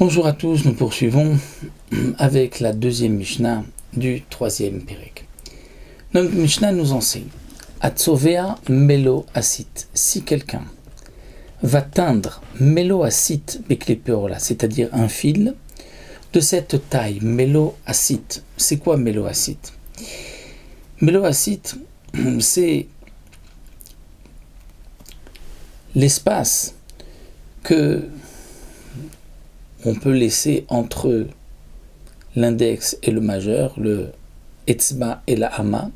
Bonjour à tous, nous poursuivons avec la deuxième Mishnah du troisième Pérek. Donc Mishnah nous enseigne Atzovea melo asit. Si quelqu'un va teindre melo asit beklepeola, c'est-à-dire un fil de cette taille, melo asit. C'est quoi melo asit? Melo asit, c'est l'espace que on peut laisser entre l'index et le majeur, le etzba et la hama.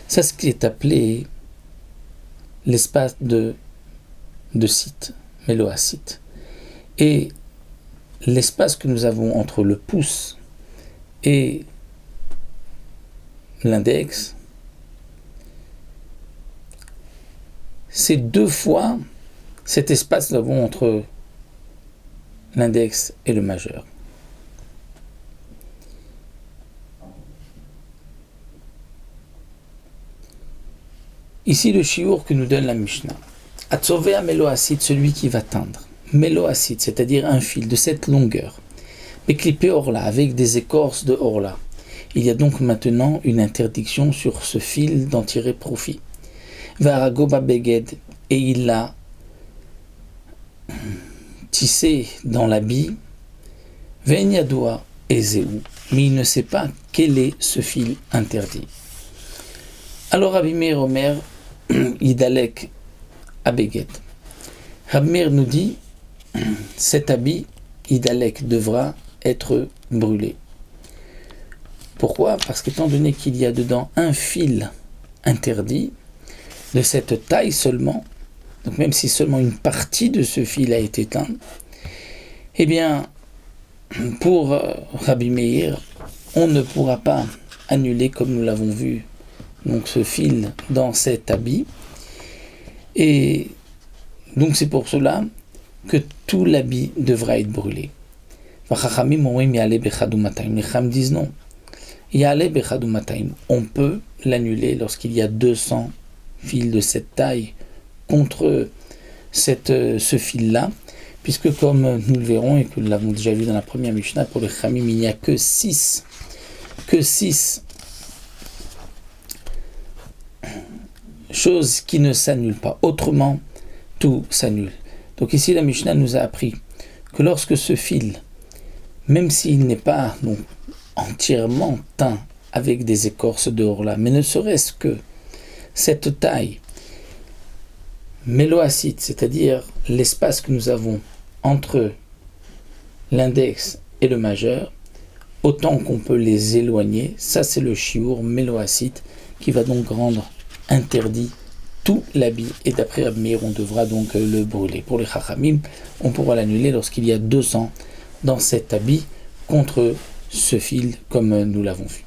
C'est ce qui est appelé l'espace de site, méloacite. Et l'espace que nous avons entre le pouce et l'index, c'est 2 fois cet espace que nous avons entre l'index et le majeur. Ici, le shiur que nous donne la Mishnah. Atzovea meloacite, celui qui va teindre. Meloacite, c'est-à-dire un fil de cette longueur. Beklipe orla, avec des écorces de orla. Il y a donc maintenant une interdiction sur ce fil d'en tirer profit. Varagoba beged, et il l'a tissé dans l'habit, Venyadua et Zéou, mais il ne sait pas quel est ce fil interdit. Alors Rabbi Meir Omer, Idalek Abeget. Rabbi Meir nous dit, cet habit, Idalek, devra être brûlé. Pourquoi? Parce qu'étant donné qu'il y a dedans un fil interdit, de cette taille seulement, donc même si seulement une partie de ce fil a été teint, eh bien, pour Rabbi Meir, on ne pourra pas annuler, comme nous l'avons vu, donc ce fil dans cet habit. Et donc c'est pour cela que tout l'habit devra être brûlé. Les Chacham disent non. On peut l'annuler lorsqu'il y a 200 fils de cette taille contre ce fil-là, puisque comme nous le verrons et que nous l'avons déjà vu dans la première Mishnah, pour les Chamim, il n'y a que 6 choses qui ne s'annulent pas. Autrement, tout s'annule. Donc ici, la Mishnah nous a appris que lorsque ce fil, même s'il n'est pas donc, entièrement teint avec des écorces de orla, mais ne serait-ce que cette taille, méloacite, c'est-à-dire l'espace que nous avons entre l'index et le majeur, autant qu'on peut les éloigner, ça c'est le shiur méloacite qui va donc rendre interdit tout l'habit. Et d'après Rabbi Meir, on devra donc le brûler. Pour les Chachamim, on pourra l'annuler lorsqu'il y a 200 dans cet habit contre ce fil, comme nous l'avons vu.